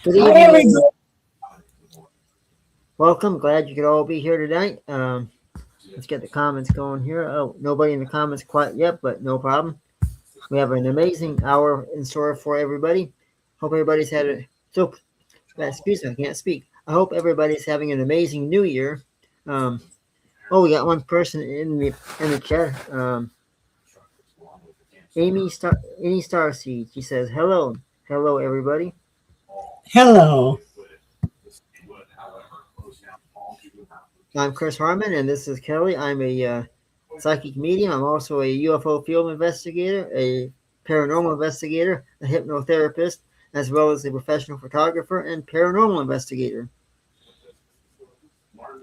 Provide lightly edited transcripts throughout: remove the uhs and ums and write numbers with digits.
Good Hi, evening, everybody. everyone. Welcome. Glad you could all be here tonight. Let's get the comments going here. Oh, nobody in the comments quite yet, but no problem. We have an amazing hour in store for everybody. Hope everybody's had a excuse me, I can't speak. I hope everybody's having an amazing New Year. We got one person in the chat. Amy Starseed. She says hello everybody. Hello. I'm Chris Harmon, and this is Kelly. I'm a psychic medium. I'm also a UFO field investigator, a paranormal investigator, a hypnotherapist, as well as a professional photographer and paranormal investigator.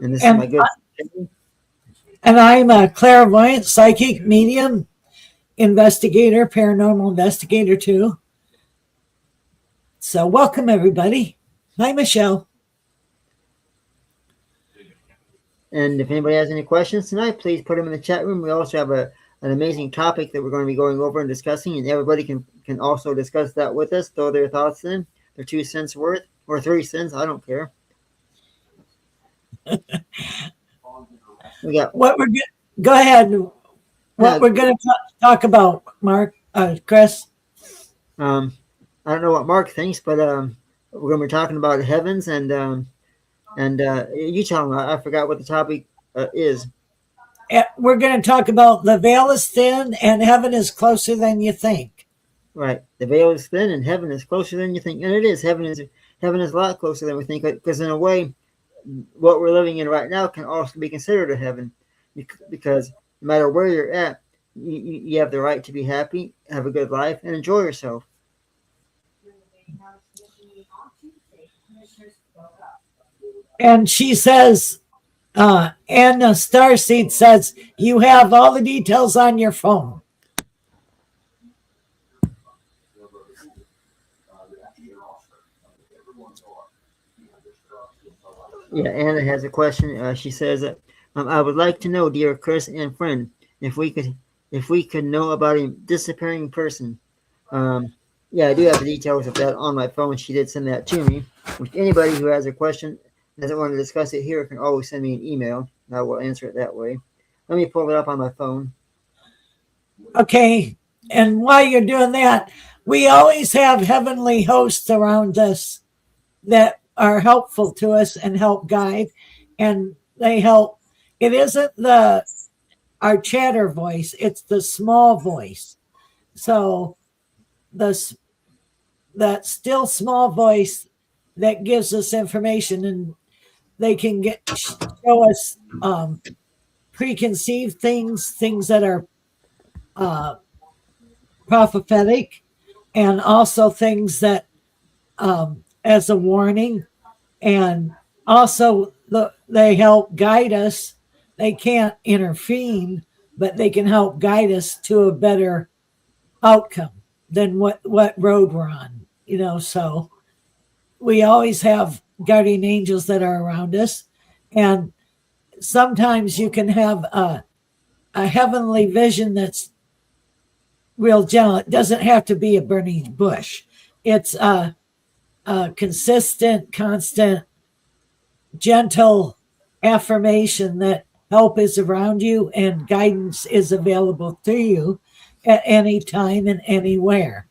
And this is my And, good. and I'm a clairvoyant, psychic, medium, investigator, paranormal investigator, too. So, welcome, everybody. Hi, Michelle. And if anybody has any questions tonight, please put them in the chat room. We also have an amazing topic that we're going to be going over and discussing, and everybody can also discuss that with us, throw their thoughts in, their 2 cents worth, or 3 cents, I don't care. We got Go ahead. What we're going to talk about, Mark, Chris? I don't know what Mark thinks, but we're going to be talking about heavens and you tell him. I forgot what the topic is. We're going to talk about the veil is thin and heaven is closer than you think. Right, the veil is thin and heaven is closer than you think, and it is. Heaven is a lot closer than we think, because in a way, what we're living in right now can also be considered a heaven, because no matter where you're at, you have the right to be happy, have a good life, and enjoy yourself. And she says, Anna Starseed says, you have all the details on your phone. Yeah, Anna has a question. She says, I would like to know, dear Chris and friend, if we could know about a disappearing person. Yeah, I do have the details of that on my phone. She did send that to me. Which anybody who has a question and doesn't want to discuss it here can always send me an email, and I will answer it that way. Let me pull it up on my phone. Okay, and while you're doing that, we always have heavenly hosts around us that are helpful to us and help guide, and they help. It isn't our chatter voice, it's the small voice. So that still small voice that gives us information, and they can show us preconceived things that are prophetic, and also things that as a warning, and also they help guide us. They can't intervene, but they can help guide us to a better outcome than what road we're on, so we always have guardian angels that are around us. And sometimes you can have a heavenly vision that's real gentle. It doesn't have to be a burning bush. It's a consistent, constant, gentle affirmation that help is around you and guidance is available to you at any time and anywhere.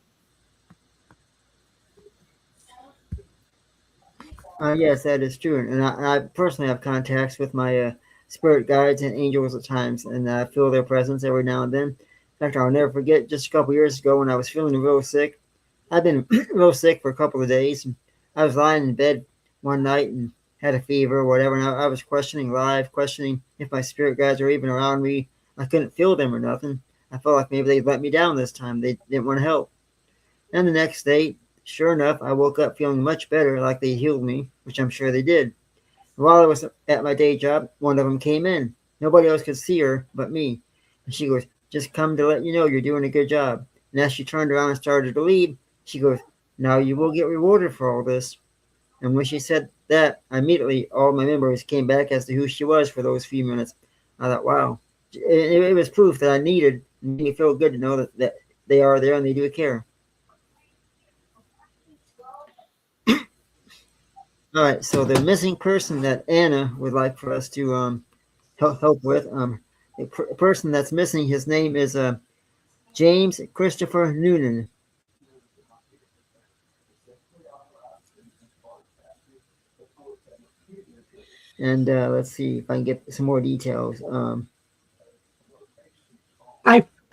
Yes, that is true, and I personally have contacts with my spirit guides and angels at times, and I feel their presence every now and then. In fact, I'll never forget just a couple years ago when I was feeling real sick. I've been real sick for a couple of days. And I was lying in bed one night and had a fever or whatever, and I was questioning if my spirit guides were even around me. I couldn't feel them or nothing. I felt like maybe they'd let me down this time. They didn't want to help. And the next day, sure enough, I woke up feeling much better, like they healed me, which I'm sure they did. While I was at my day job, one of them came in. Nobody else could see her but me. And she goes, "Just come to let you know you're doing a good job." And as she turned around and started to leave, she goes, "Now you will get rewarded for all this." And when she said that, immediately all my memories came back as to who she was for those few minutes. I thought, wow. It was proof that I needed, and made me feel good to know that they are there and they do care. All right. So the missing person that Anna would like for us to help with the person that's missing. His name is James Christopher Noonan. And let's see if I can get some more details.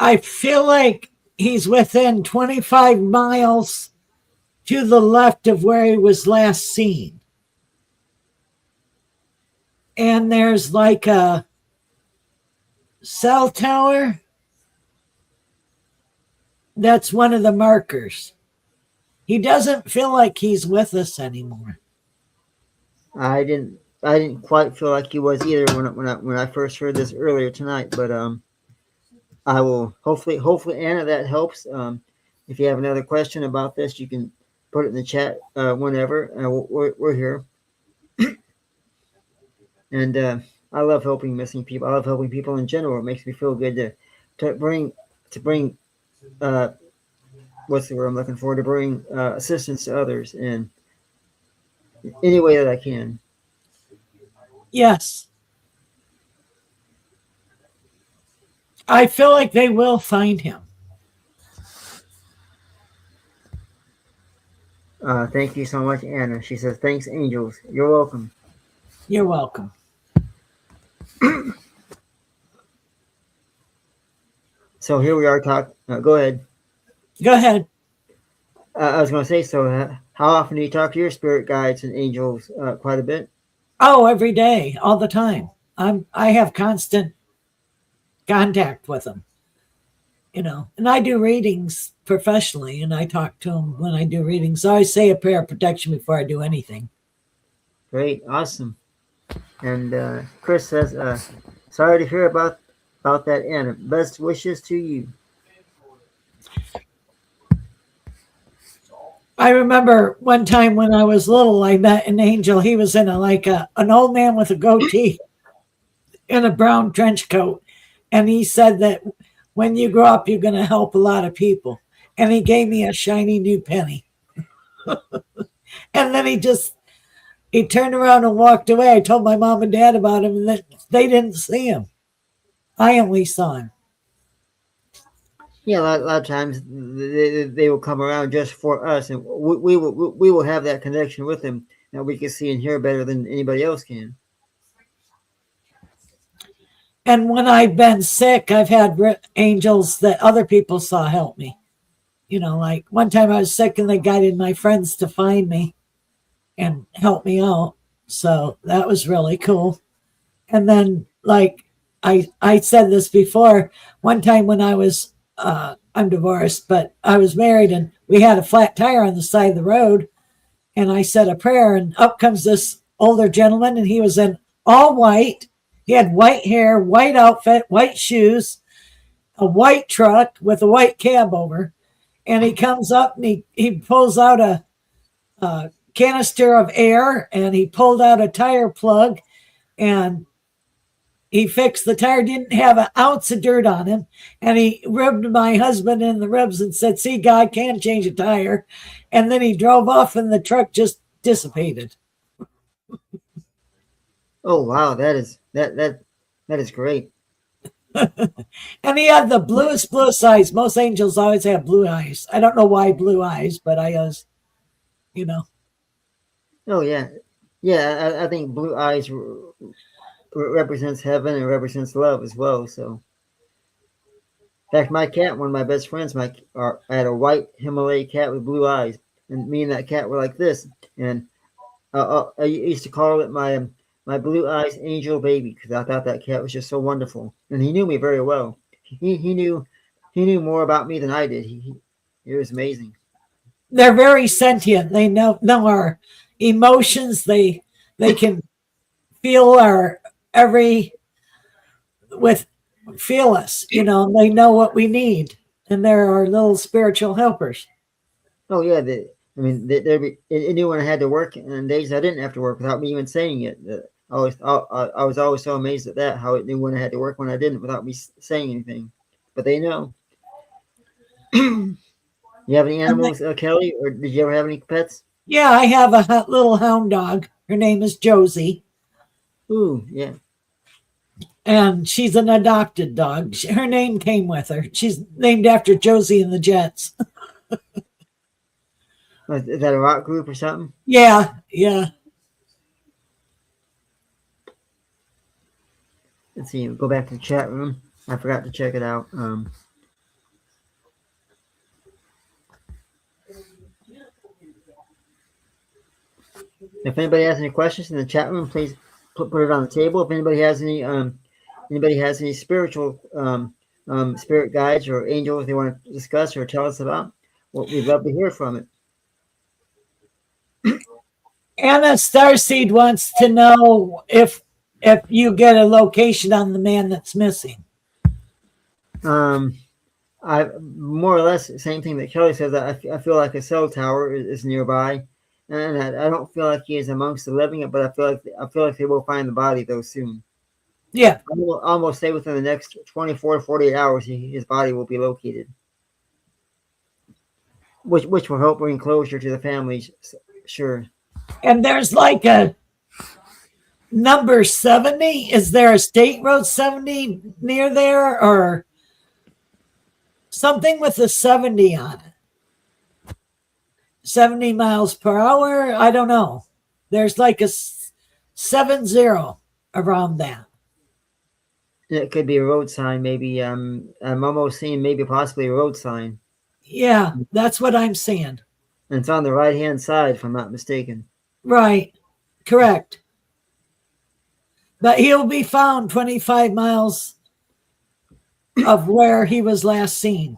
I feel like he's within 25 miles to the left of where he was last seen. And there's like a cell tower. That's one of the markers. He doesn't feel like he's with us anymore. I didn't quite feel like he was either when I first heard this earlier tonight. But I will hopefully Anna, that helps. If you have another question about this, you can put it in the chat whenever. We're here, and I love helping missing people. I love helping people in general. It makes me feel good to bring uh, what's the word I'm looking for, to bring assistance to others in any way that I can. Yes. I feel like they will find him. Thank you so much, Anna. She says, "Thanks, angels. You're welcome." You're welcome. So here we are. Go ahead. Go ahead. I was going to say, so how often do you talk to your spirit guides and angels? Quite a bit. Oh, every day, all the time. I have constant contact with them. And I do readings professionally, and I talk to them when I do readings. So I say a prayer of protection before I do anything. Great, awesome. And Chris says, "Sorry to hear about that, Anna. Best wishes to you." I remember one time when I was little, I met an angel. He was in an old man with a goatee in a brown trench coat, and he said that when you grow up, you're going to help a lot of people. And he gave me a shiny new penny. And then he turned around and walked away. I told my mom and dad about him, and they didn't see him. I only saw him. Yeah, a lot of times they will come around just for us, and we will have that connection with them that we can see and hear better than anybody else can. And when I've been sick, I've had angels that other people saw help me. Like one time I was sick and they guided my friends to find me and help me out. So that was really cool. And then, like I said this before, one time when I'm divorced, but I was married and we had a flat tire on the side of the road. And I said a prayer, and up comes this older gentleman, and he was in all white. He had white hair, white outfit, white shoes, a white truck with a white cab over. And he comes up and he pulls out a canister of air, and he pulled out a tire plug, and he fixed the tire, didn't have an ounce of dirt on him. And he ribbed my husband in the ribs and said, "See, God can change a tire." And then he drove off and the truck just dissipated. Oh wow, that is great. And he had the bluest eyes. Most angels always have blue eyes. I don't know why blue eyes, but I was, you know. Oh yeah, yeah. I think blue eyes represents heaven and represents love as well. So, in fact, my cat, one of my best friends, I had a white Himalaya cat with blue eyes, and me and that cat were like this. And I used to call it my blue eyes angel baby because I thought that cat was just so wonderful, and he knew me very well. He knew more about me than I did. It was amazing. They're very sentient. They know our emotions. They can feel our every with feel us. They know what we need, and they're our little spiritual helpers. Oh yeah, it knew when I had to work and days I didn't have to work without me even saying it. I was always so amazed at that, how it knew when I had to work when I didn't without me saying anything. But they know. You have any And they, animals, Kelly, or did you ever have any pets? Yeah, I have a little hound dog. Her name is Josie, Ooh, yeah. and she's an adopted dog. Her name came with her. She's named after Josie and the Jets. Is that a rock group or something? Yeah, yeah. Let's see. Go back to the chat room. I forgot to check it out. If anybody has any questions in the chat room, please put it on the table. If anybody has any spiritual spirit guides or angels they want to discuss or tell us about, well, we'd love to hear from it. Anna Starseed wants to know if you get a location on the man that's missing. I more or less same thing that Kelly says. I feel like a cell tower is nearby, and I don't feel like he is amongst the living. But I feel like they will find the body though soon. Yeah. I will almost say within the next 24 to 48 hours, his body will be located, which will help bring closure to the families. Sure. And there's like a number 70. Is there a state road 70 near there or something with a 70 on it? 70 miles per hour? I don't know. There's like a 70 around that. It could be a road sign, maybe. I'm almost seeing maybe possibly a road sign. Yeah, that's what I'm saying. And it's on the right hand side, if I'm not mistaken. Right. Correct. But he'll be found 25 miles of where he was last seen.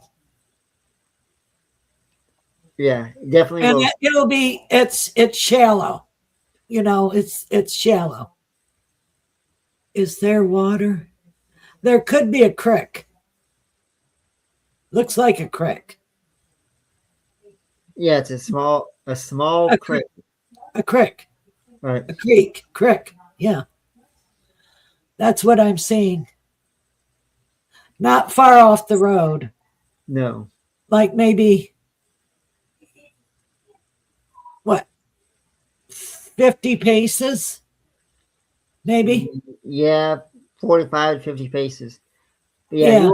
Yeah, definitely. And will. it'll be it's shallow. You know, it's shallow. Is there water? There could be a creek. Looks like a creek. Yeah, it's a small creek. A creek. Right. A creek. Yeah. That's what I'm seeing. Not far off the road. No. Like maybe what? 50 paces? Maybe. Yeah, 45 to 50 paces. But yeah,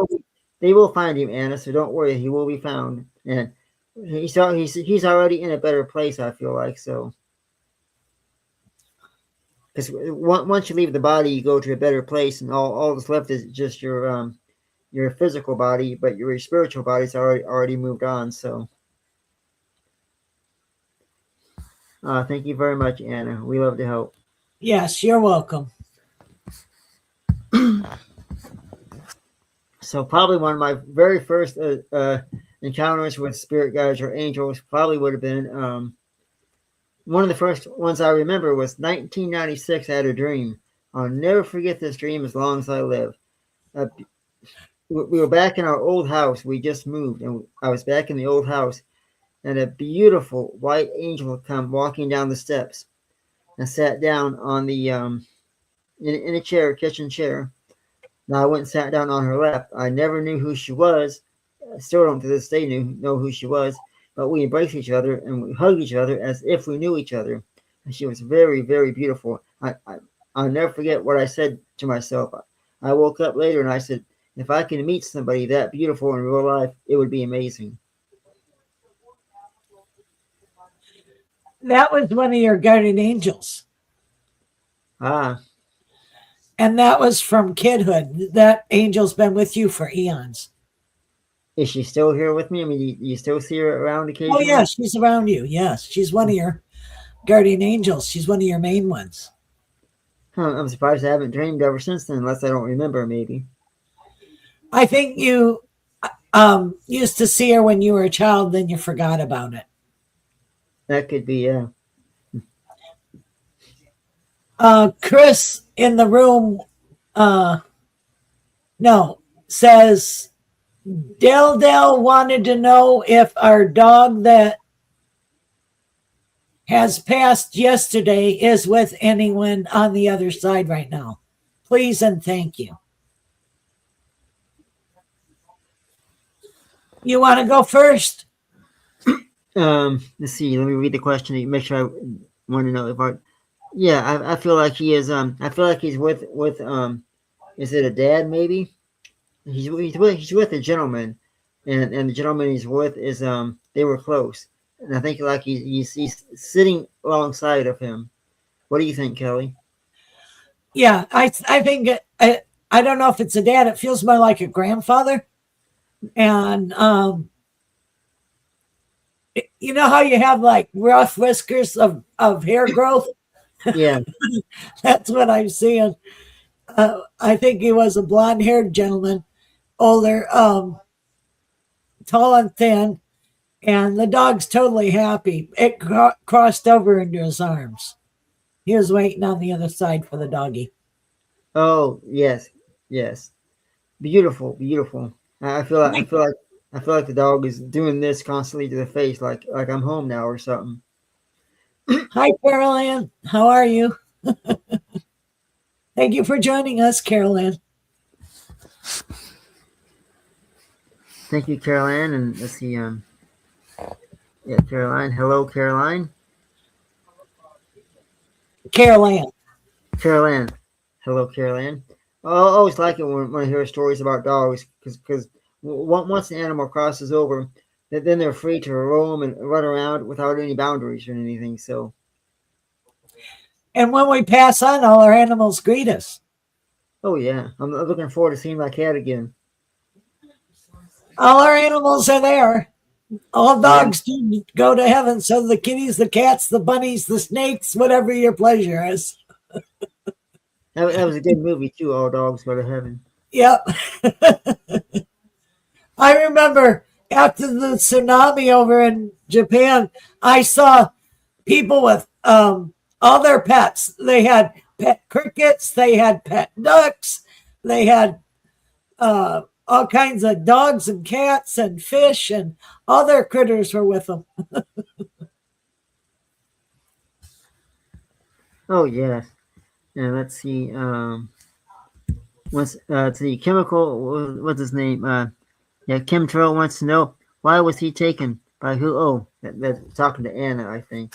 they will find him, Anna, so don't worry, he will be found. And he's already in a better place, I feel like, so. Because once you leave the body, you go to a better place, and all that's left is just your physical body, but your spiritual body's already moved on. So, thank you very much, Anna. We love to help. Yes, you're welcome. So, probably one of my very first encounters with spirit guides or angels probably would have been one of the first ones I remember was 1996. I had a dream. I'll never forget this dream as long as I live. We were back in our old house. We just moved, and I was back in the old house, and a beautiful white angel come walking down the steps and sat down on the in a chair, kitchen chair. Now I went and sat down on her lap. I never knew who she was. I still don't to this day know who she was. But we embraced each other and we hugged each other as if we knew each other. And she was very, very beautiful. I'll never forget what I said to myself. I woke up later and I said, if I can meet somebody that beautiful in real life, it would be amazing. That was one of your guardian angels. Ah. And that was from kidhood. That angel's been with you for eons. Is she still here with me? I mean, do you still see her around occasionally? Oh, yeah, she's around you. Yes, she's one of your guardian angels. She's one of your main ones. I'm surprised I haven't dreamed ever since then, unless I don't remember, maybe. I think you used to see her when you were a child, then you forgot about it. That could be, yeah. Chris in the room, says Del wanted to know if our dog that has passed yesterday is with anyone on the other side right now. Please and thank you. You want to go first? Let's see. Let me read the question to make sure I want to know if I. Yeah, I feel like he is. I feel like he's with. Is it a dad? Maybe he's with a gentleman, and the gentleman he's with is they were close, and I think like he's sitting alongside of him. What do you think, Kelly? Yeah, I think I don't know if it's a dad. It feels more like a grandfather. And you know how you have like rough whiskers of hair growth? Yeah. That's what I'm seeing. I think he was a blonde haired gentleman, older, tall and thin, and the dog's totally happy. It crossed over into his arms. He was waiting on the other side for the doggy. Oh yes, yes. Beautiful, beautiful. I feel like I feel like the dog is doing this constantly to the face, like I'm home now or something. Hi, Carol Ann. How are you? Thank you for joining us, Carol Ann. Thank you, Caroline, and let's see. Yeah, Caroline. Hello, Caroline. Carol Ann. Caroline. Hello, Caroline. I always like it when I hear stories about dogs because once an animal crosses over, then they're free to roam and run around without any boundaries or anything. So, And when we pass on, all our animals greet us. oh yeah, I'm looking forward to seeing my cat again. All our animals are there. All Yeah, dogs do go to heaven. So the kitties, the cats, the bunnies, the snakes, whatever your pleasure is. that was a good movie too. All dogs go to heaven. Yep. I remember after the tsunami over in Japan, I saw people with all their pets. They had pet crickets, they had pet ducks, they had all kinds of dogs and cats and fish, and all their critters were with them. Oh yes. And let's see. What's the chemical? What's his name? Yeah, Kim Terrell wants to know why was he taken by who? Oh, that's talking to Anna, I think.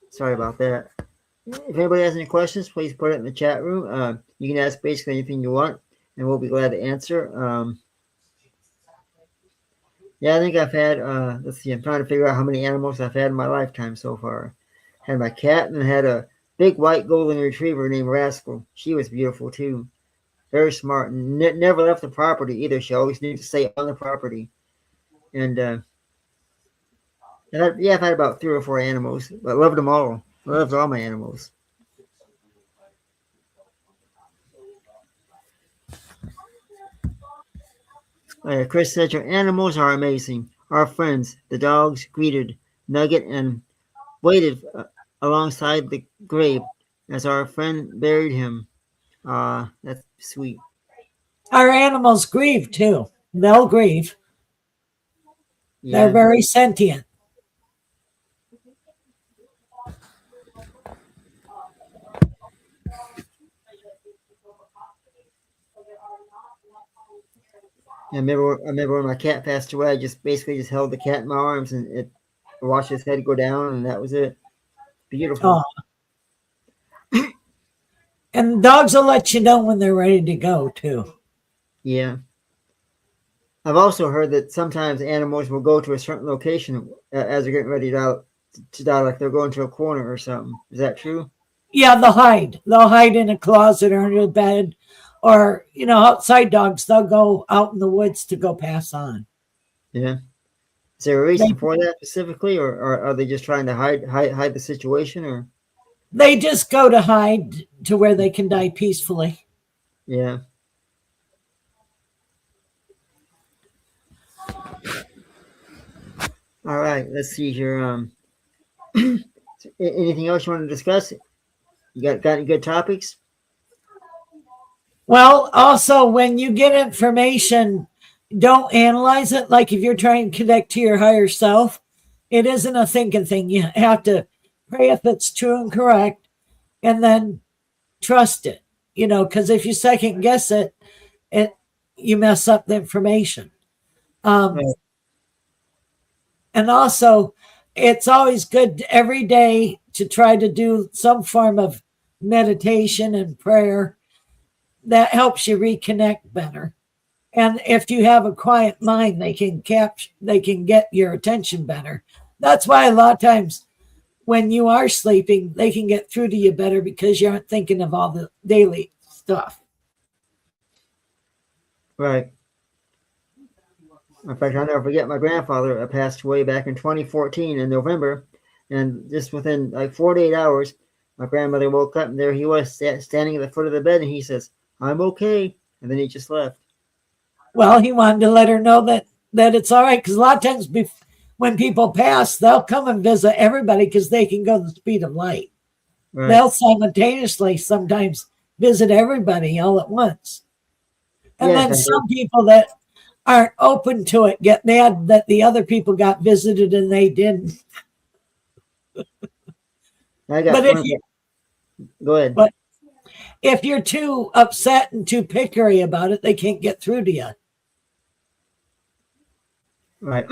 Sorry about that. If anybody has any questions, please put it in the chat room. You can ask basically anything you want, and we'll be glad to answer. Yeah, I think I've had. Let's see. I'm trying to figure out how many animals I've had in my lifetime so far. Had my cat, and I had a big white golden retriever named Rascal. She was beautiful too. Very smart. Never left the property either. She always knew to stay on the property. And yeah, I've had about 3 or 4 animals, but loved them all. I loved all my animals. Chris said your animals are amazing. Our friends, the dogs, greeted Nugget and waited alongside the grave as our friend buried him. That's sweet. Our animals grieve too. They'll grieve. They're Yeah. very sentient. I remember when my cat passed away. I just basically just held the cat in my arms and it watched his head go down, and that was it. Beautiful. Oh, and dogs will let you know when they're ready to go too. Yeah. I've also heard that sometimes animals will go to a certain location as they're getting ready to die, like they're going to a corner or something. Is that true? Yeah, they'll hide. They'll hide in a closet or under the bed, or outside dogs. They'll go out in the woods to go pass on. Yeah. Is there a They reason for that specifically, or are they just trying to hide the situation? Or they just go to hide to where they can die peacefully. yeah. All right. Let's see here. Anything else you want to discuss? You got any good topics? Well, also when you get information, don't analyze it. Like if you're trying to connect to your higher self, it isn't a thinking thing. You have to pray if it's true and correct, and then trust it. Because if you second guess it, you mess up the information. Um, Right. And also, it's always good every day to try to do some form of meditation and prayer that helps you reconnect better. And if you have a quiet mind, they can get your attention better. That's why a lot of times when you are sleeping, they can get through to you better because you aren't thinking of all the daily stuff. Right. In fact, I'll never forget my grandfather passed away back in 2014 in November. And just within like 48 hours, my grandmother woke up and there he was standing at the foot of the bed and he says, I'm okay. And then he just left. Well, he wanted to let her know that it's all right because a lot of times when people pass, they'll come and visit everybody because they can go the speed of light. Right. They'll simultaneously sometimes visit everybody all at once. And Yes, then some people that aren't open to it get mad that the other people got visited and they didn't. I got But one. Go ahead. but if you're too upset and too picky about it, they can't get through to you. Right.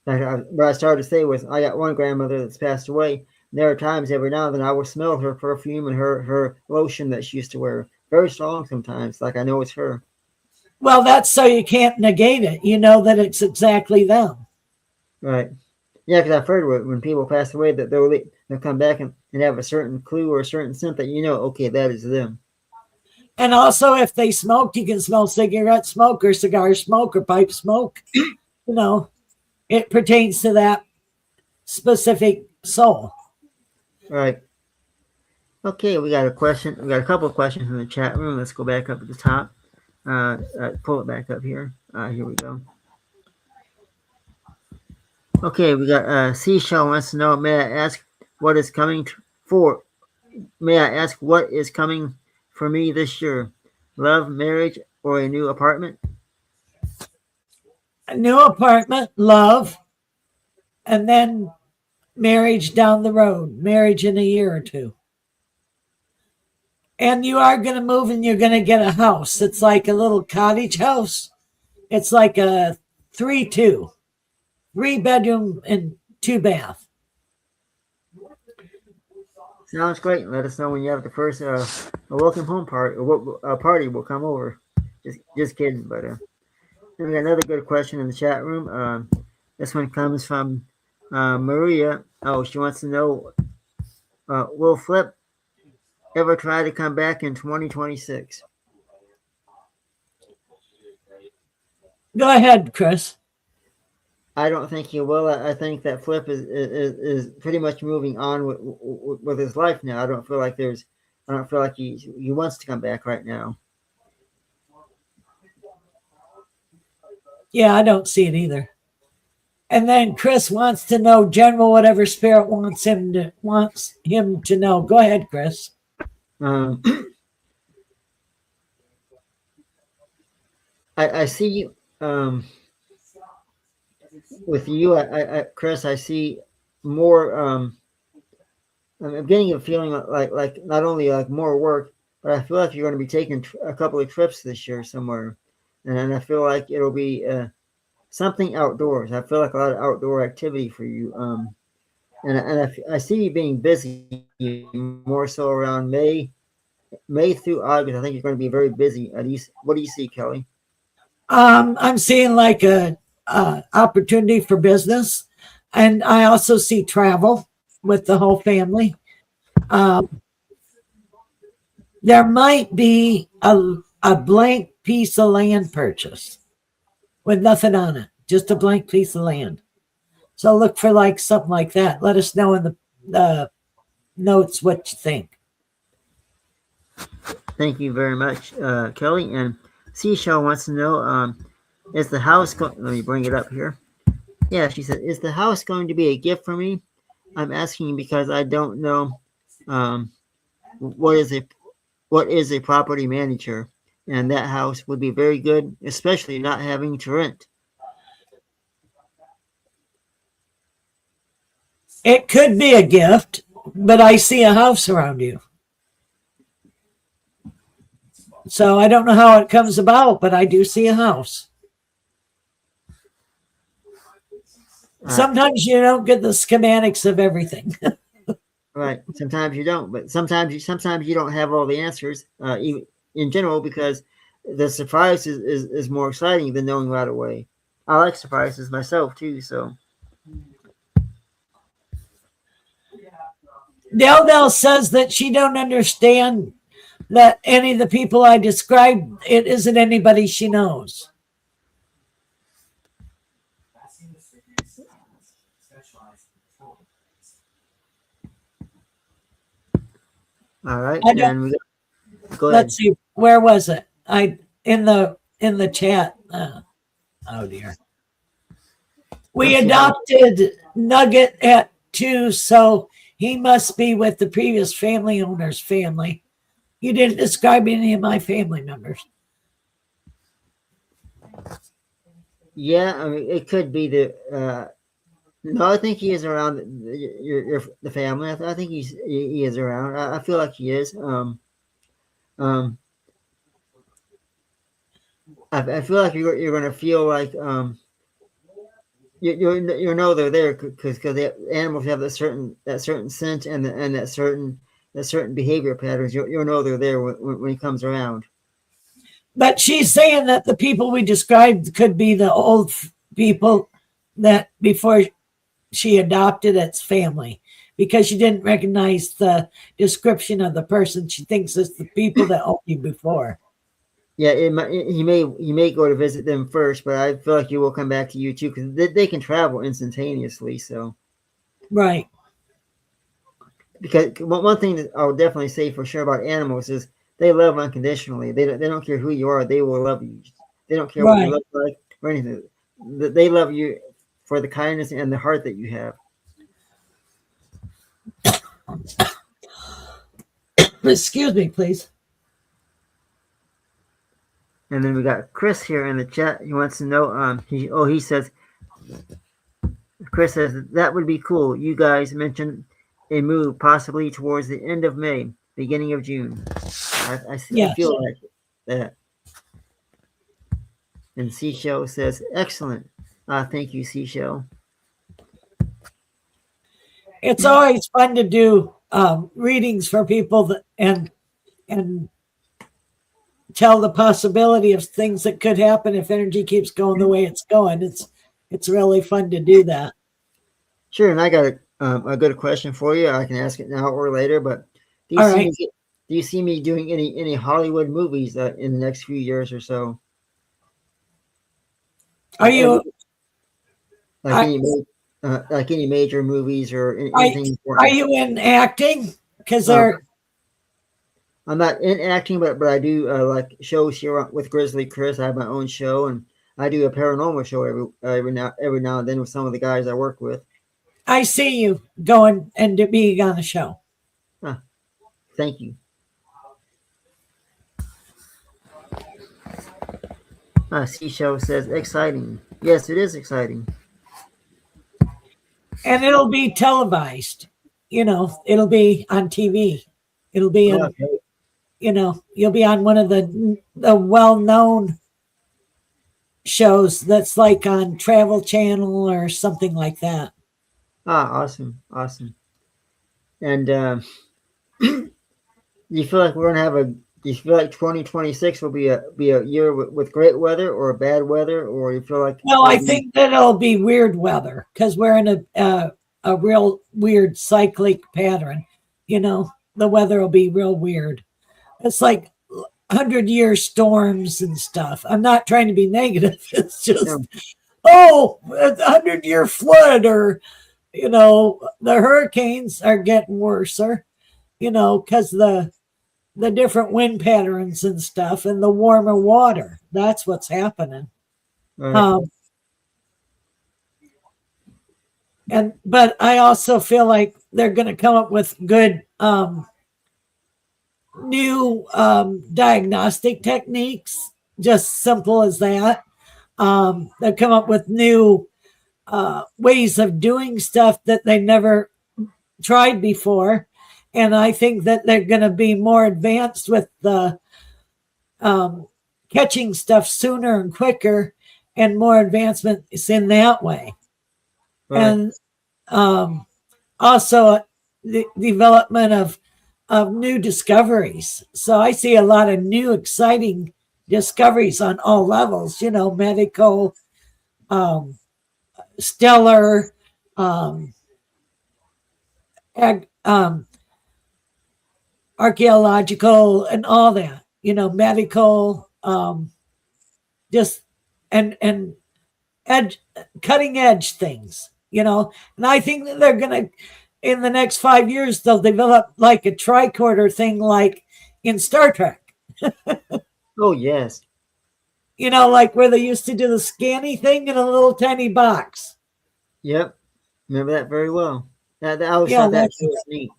What I started to say was I got one grandmother that's passed away. There are times every now and then I will smell her perfume and her lotion that she used to wear. Very strong sometimes, like I know it's her. Well, that's so you can't negate it. You know that it's exactly them. Right. Yeah, because I've heard when people pass away that they'll come back and have a certain clue or a certain scent that you know, okay, that is them. And also, if they smoked, you can smell cigarette smoke or cigar smoke or pipe smoke. You know, it pertains to that specific soul. Right. Okay, we got a question. We got a couple of questions in the chat room. Let's go back up at the top. Pull it back up here. Here we go. Okay, we got Seashell wants to know, may I ask what is coming for? May I ask what is coming for me this year? Love, marriage, or a new apartment? A new apartment, love, and then marriage down the road, marriage in a year or two. And you are going to move and you're going to get a house. It's like a little cottage house. It's like a 3-2, 3-bedroom and 2-bath. Sounds great. Let us know when you have the first a welcome home party. A party will come over. Just kidding, but we got another good question in the chat room. This one comes from Maria. Oh, she wants to know, will Flip ever try to come back in 2026? Go ahead, Chris. I don't think he will. I think that Flip is pretty much moving on with his life now. I don't feel like he wants to come back right now. Yeah, I don't see it either. And then Chris wants to know general whatever spirit wants him to know. Go ahead, Chris. I see with you, Chris. I see more. I'm getting a feeling like not only like more work, but I feel like you're going to be taking a couple of trips this year somewhere, and I feel like it'll be something outdoors. I feel like a lot of outdoor activity for you. And I see you being busy more so around May through August. I think you're going to be very busy. At least, what do you see, Kelly? I'm seeing like a opportunity for business, and I also see travel with the whole family. There might be a blank piece of land purchase with nothing on it, just a blank piece of land. So look for like something like that. Let us know in the notes what you think. Thank you very much, Kelly. And Seashell wants to know, is the house let me bring it up here. Yeah, she said, is the house going to be a gift for me? I'm asking because I don't know what is a property manager, and that house would be very good, especially not having to rent. It could be a gift, but I see a house around you. So I don't know how it comes about, but I do see a house. Uh, Sometimes you don't get the schematics of everything. right. Sometimes you don't, but sometimes you don't have all the answers. Even in general, because the surprise is more exciting than knowing right away. I like surprises myself too. So Del Del says that she don't understand that any of the people I described, it isn't anybody she knows. all right, I don't. and go ahead. Let's see. Where was it? I in the chat. Oh dear. We Let's see if I. adopted Nugget at 2, so he must be with the previous family owner's family. You didn't describe any of my family members. Yeah, I mean, it could be the. No, I think he is around the family. I think he is around. I feel like he is. Um, I feel like you're gonna feel like you know they're there because the animals have that certain scent and that certain behavior patterns. You'll know they're there when he comes around. But she's saying that the people we described could be the old people that before she adopted its family, because she didn't recognize the description of the person. She thinks it's the people that owned you before. Yeah, he may go to visit them first, but I feel like he will come back to you too because they can travel instantaneously. So Right. because one thing that I'll definitely say for sure about animals is they love unconditionally. They don't care who you are. They will love you. They don't care what you Right. look like or anything. They love you for the kindness and the heart that you have. Excuse me, please. And then we got Chris here in the chat. He wants to know. He says, Chris says that would be cool. You guys mentioned a move possibly towards the end of May, beginning of June. I Yes. feel like that. And Seashell says, excellent. Thank you, Seashell. It's always fun to do readings for people and tell the possibility of things that could happen if energy keeps going the way it's going. It's really fun to do that. Sure, and I got a good question for you. I can ask it now or later, but do you All see right. me do you see me doing any Hollywood movies in the next few years or so? Are Like you like are, any major movies or are, anything are important? you in acting? Because Um, they're I'm not in acting, but I do like shows here with Grizzly Chris. I have my own show, and I do a paranormal show every now and then with some of the guys I work with. I see you going and being on the show. Ah, thank you. Seashell says exciting. Yes, it is exciting. And it'll be televised. It'll be on TV. It'll be in, Okay. you'll be on one of the well-known shows that's like on Travel Channel or something like that. Awesome, awesome. And do you feel like we're gonna have a? Do you feel like 2026 will be a year with great weather or bad weather, or you feel like No, it'll I be? think that it'll be weird weather because we're in a real weird cyclic pattern. The weather will be real weird. It's like 100-year storms and stuff. I'm not trying to be negative. It's just, No, oh, a 100-year flood, or the hurricanes are getting worse, because the different wind patterns and stuff, and the warmer water. That's what's happening. right. Um, but I also feel like they're going to come up with good new diagnostic techniques, just simple as that. They'll come up with new ways of doing stuff that they never tried before. And I think that they're going to be more advanced with the catching stuff sooner and quicker, and more advancements in that way. Right. and also the development of new discoveries. So I see a lot of new exciting discoveries on all levels. Medical, um, stellar, um, ag, archaeological, and all that. Medical, just and edge, cutting edge things. And I think that they're gonna in the next 5 years they'll develop like a tricorder thing, like in Star Trek. Oh yes. Like where they used to do the scanny thing in a little tiny box. Yep. Remember that very well. I always Yeah, thought that was neat.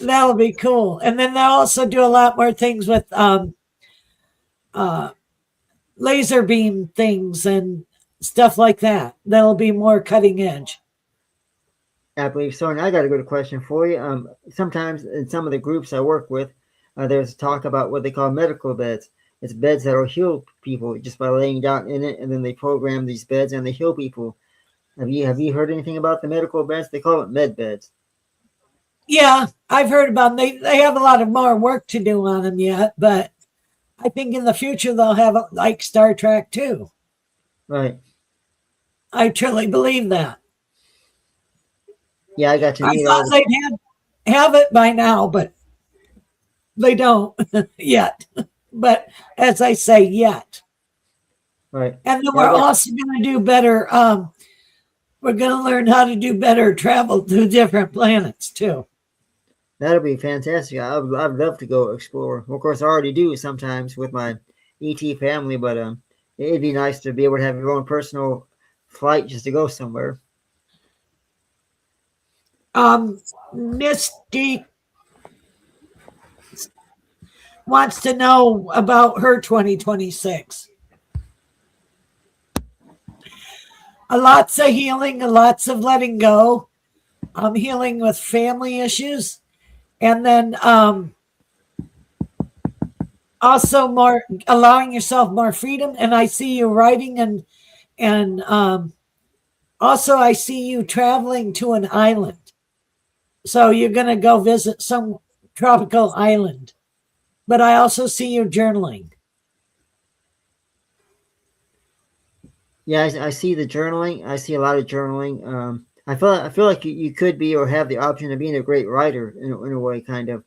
that'll be cool. And then they'll also do a lot more things with uh, laser beam things and stuff like that. That'll be more cutting edge. I believe so. And I got a good question for you. Sometimes in some of the groups I work with, there's talk about what they call medical beds. It's beds that will heal people just by laying down in it, and then they program these beds and they heal people. Have you heard anything about the medical beds? They call it med beds. Yeah, I've heard about them. They have a lot of more work to do on them yet, but I think in the future they'll have like Star Trek too. Right. I truly believe that. Yeah, I got to I meet thought all the they'd have it by now, but they don't yet. But as I say, yet. right. And then Yeah, we're also going to do better. We're going to learn how to do better travel to different planets too. that'll be fantastic. I'd love to go explore. Of course, I already do sometimes with my ET family, but it'd be nice to be able to have your own personal flight just to go somewhere. Misty wants to know about her 2026. Lots of healing, lots of letting go. I'm healing with family issues, and then also more allowing yourself more freedom. And I see you writing, and also I see you traveling to an island. So you're going to go visit some tropical island. But I also see you journaling. Yeah, I see the journaling. I see a lot of journaling. I feel like you could be or have the option of being a great writer in a way, kind of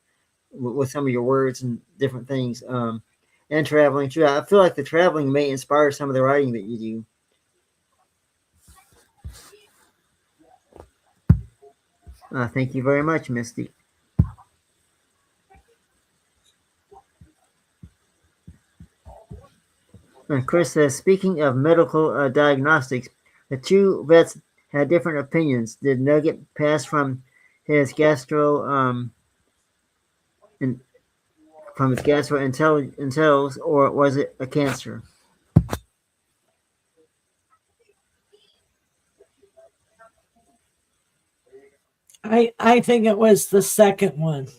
with some of your words and different things. And traveling too. I feel like the traveling may inspire some of the writing that you do. Thank you very much, Misty. Chris says, speaking of medical diagnostics, the two vets had different opinions. Did Nugget pass from his gastro in, from his gastroenterals, or was it a cancer? I think it was the second one.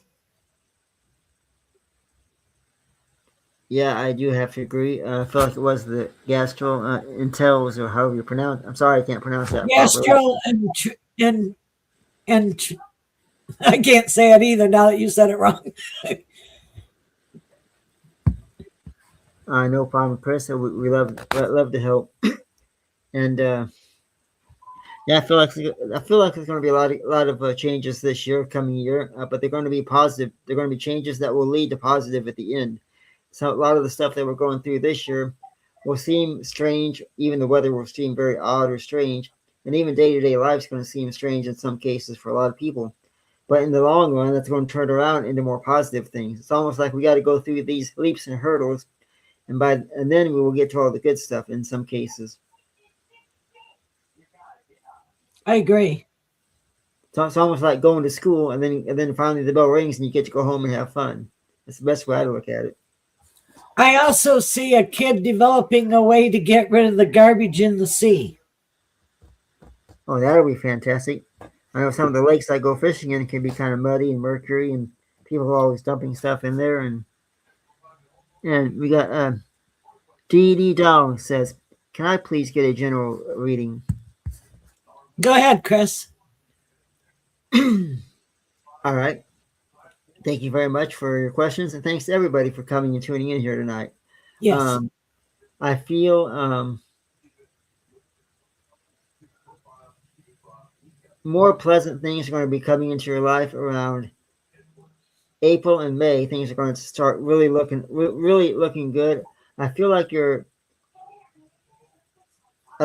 Yeah, I do have to agree. I feel like it was the gastroenterals, or however you pronounce. I'm sorry, I can't pronounce that properly. Gastro and I can't say it either now that you said it wrong. No problem, Chris. We love to help, and yeah, I feel like there's going to be a lot of changes this year, coming year, but they're going to be positive. They're going to be changes that will lead to positive at the end. So a lot of the stuff that we're going through this year will seem strange. Even the weather will seem very odd or strange, and even day-to-day life is going to seem strange in some cases for a lot of people. But in the long run, that's going to turn around into more positive things. It's almost like we got to go through these leaps and hurdles, and then we will get to all the good stuff in some cases. I agree. So it's almost like going to school, and then finally the bell rings and you get to go home and have fun. That's the best way I look at it. I also see a kid developing a way to get rid of the garbage in the sea. Oh, that'll be fantastic. I know some of the lakes I go fishing in can be kind of muddy and mercury, and people are always dumping stuff in there. And we got D.D. Dong says, "Can I please get a general reading?" Go ahead, Chris. All right. Thank you very much for your questions, and thanks to everybody for coming and tuning in here tonight. Yes. I feel more pleasant things are going to be coming into your life around April and May. Things are going to start really looking good. I feel like I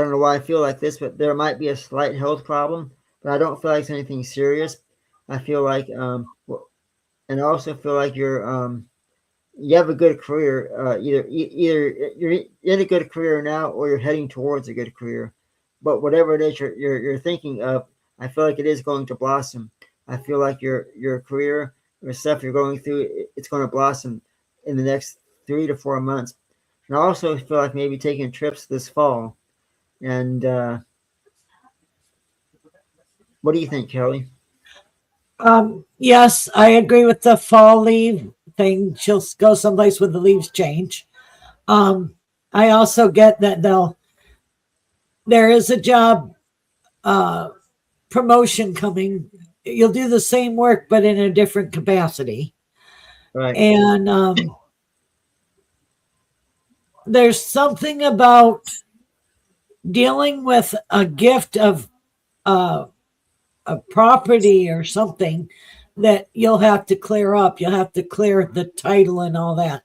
don't know why I feel like this, but there might be a slight health problem, but I don't feel like it's anything serious. I feel like, and I also feel like you have a good career. Either you're in a good career now, or you're heading towards a good career. But whatever it is you're thinking of, I feel like it is going to blossom. I feel like your career, the stuff you're going through, it's going to blossom in the next 3 to 4 months. And I also feel like maybe taking trips this fall. And what do you think, Kelly? Yes, I agree with the fall leave thing. She'll go someplace where the leaves change. I also get that there is a job promotion coming. You'll do the same work, but in a different capacity. Right. And there's something about dealing with a gift of a property or something that you'll have to clear up. You'll have to clear the title and all that.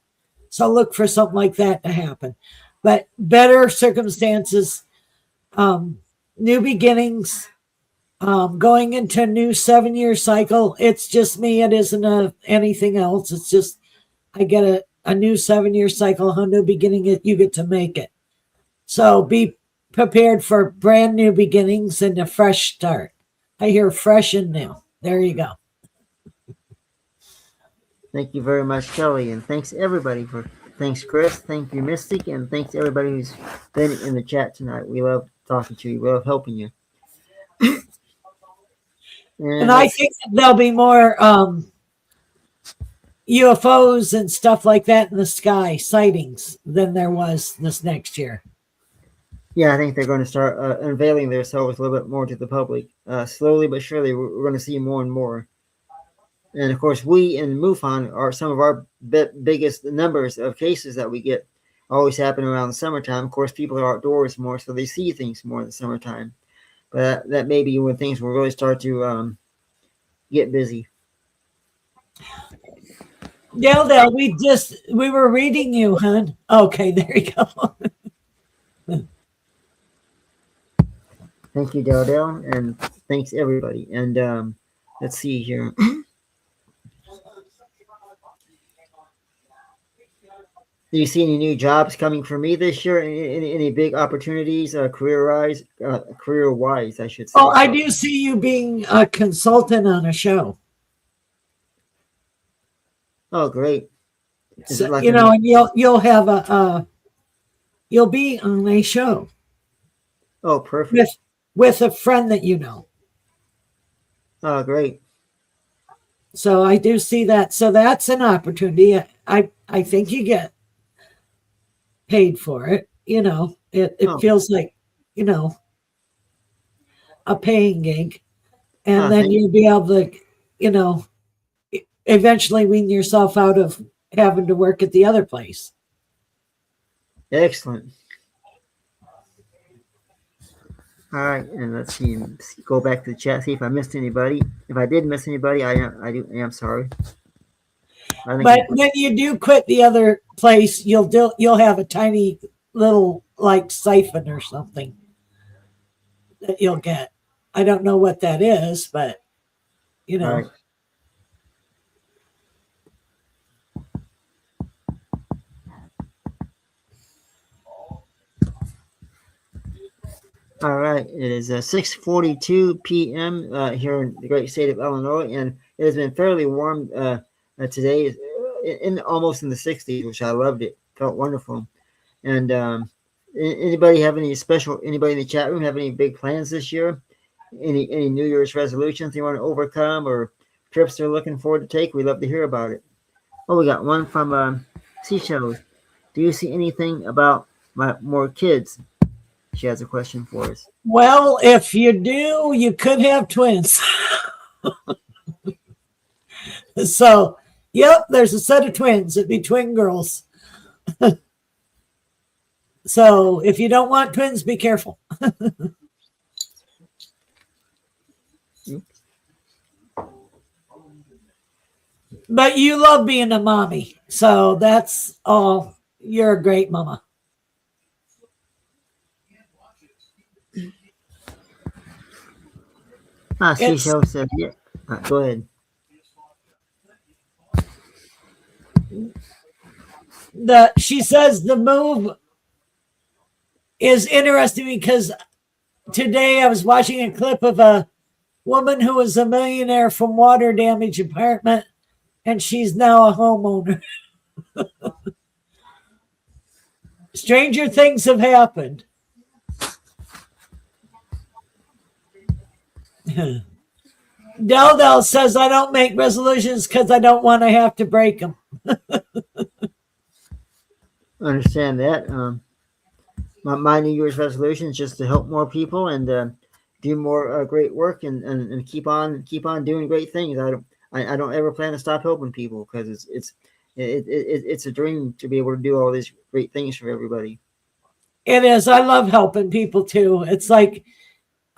So look for something like that to happen. But better circumstances, new beginnings, going into a new 7-year cycle. It's just me. It isn't anything else. It's just I get a new 7-year cycle, a new beginning. You get to make it. So be prepared for brand new beginnings and a fresh start. I hear fresh and new. There you go. Thank you very much, Kelly, and thanks everybody thanks Chris, thank you Mystic, and thanks everybody who's been in the chat tonight. We love talking to you. We love helping you. And I think there'll be more UFOs and stuff like that in the sky, sightings, than there was this next year. Yeah, I think they're going to start unveiling themselves a little bit more to the public. Slowly but surely, we're going to see more and more. And of course, we in MUFON are some of our biggest numbers of cases that we get always happen around the summertime. Of course, people are outdoors more, so they see things more in the summertime. But that may be when things will really start to get busy. Dale, we were reading you, hon. Okay, there you go. Thank you, Dell, and thanks everybody. And let's see here. Do you see any new jobs coming for me this year? Any big opportunities, career-wise, I should say? Oh, I do see you being a consultant on a show. Oh, great! So, and you'll have you'll be on a show. Oh, perfect. With a friend that you know. Oh, great. So I do see that. So that's an opportunity. I think you get paid for it. It feels like, a paying gig. And then you'll be able to, eventually wean yourself out of having to work at the other place. Excellent. All right, and let's see. Go back to the chat. See if I missed anybody. If I did miss anybody, I am sorry. But when you do quit the other place, you'll have a tiny little like siphon or something that you'll get. I don't know what that is, but Right. All right, it is 6:42 p.m. Here in the great state of Illinois, and it has been fairly warm today, almost in the 60s, which I loved. It felt wonderful. And anybody in the chat room have any big plans this year? Any New Year's resolutions they want to overcome, or trips they're looking forward to take? We'd love to hear about it. Oh, we got one from Seashells. Do you see anything about more kids? she has a question for us. Well, if you do, you could have twins. So, yep, there's a set of twins. It'd be twin girls. So if you don't want twins, be careful. But you love being a mommy. So that's all. You're a great mama. Seashell said, yeah. Go ahead. She says the move is interesting because today I was watching a clip of a woman who was a millionaire from water damage apartment, and she's now a homeowner. Stranger things have happened. Del says, I don't make resolutions because I don't want to have to break them. Understand that. My New Year's resolution is just to help more people and do more great work and keep on doing great things. I don't ever plan to stop helping people because it's a dream to be able to do all these great things for everybody. It is. I love helping people too. It's like,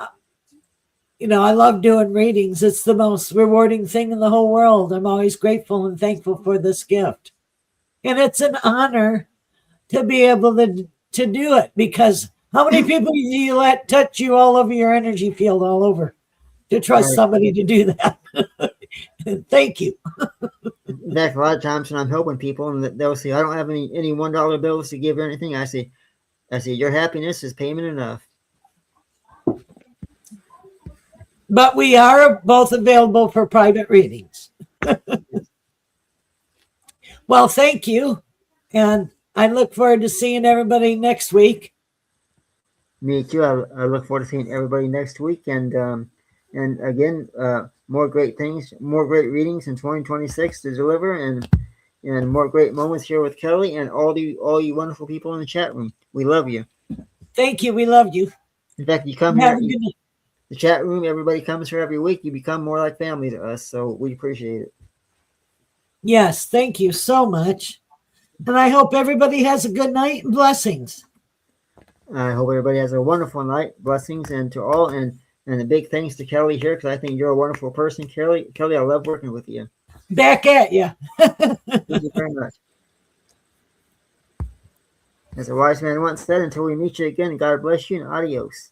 I love doing readings. It's the most rewarding thing in the whole world. I'm always grateful and thankful for this gift. And it's an honor to be able to do it, because how many people do you let touch you all over your energy field all over to trust somebody to do that? Thank you. In fact, a lot of times when I'm helping people and they'll say, I don't have any $1 bills to give or anything, I say, your happiness is payment enough. But we are both available for private readings. Well, thank you. And I look forward to seeing everybody next week. Me too. I look forward to seeing everybody next week. And again, more great things, more great readings in 2026 to deliver, and more great moments here with Kelly and all you wonderful people in the chat room. We love you. Thank you. We love you. In fact, you come here. The chat room, everybody comes here every week. You become more like family to us, so we appreciate it. Yes, thank you so much. And I hope everybody has a good night and blessings. I hope everybody has a wonderful night. Blessings and to all, and a big thanks to Kelly here, because I think you're a wonderful person, Kelly. Kelly, I love working with you. Back at you. Thank you very much. As a wise man once said, until we meet you again, God bless you and adios.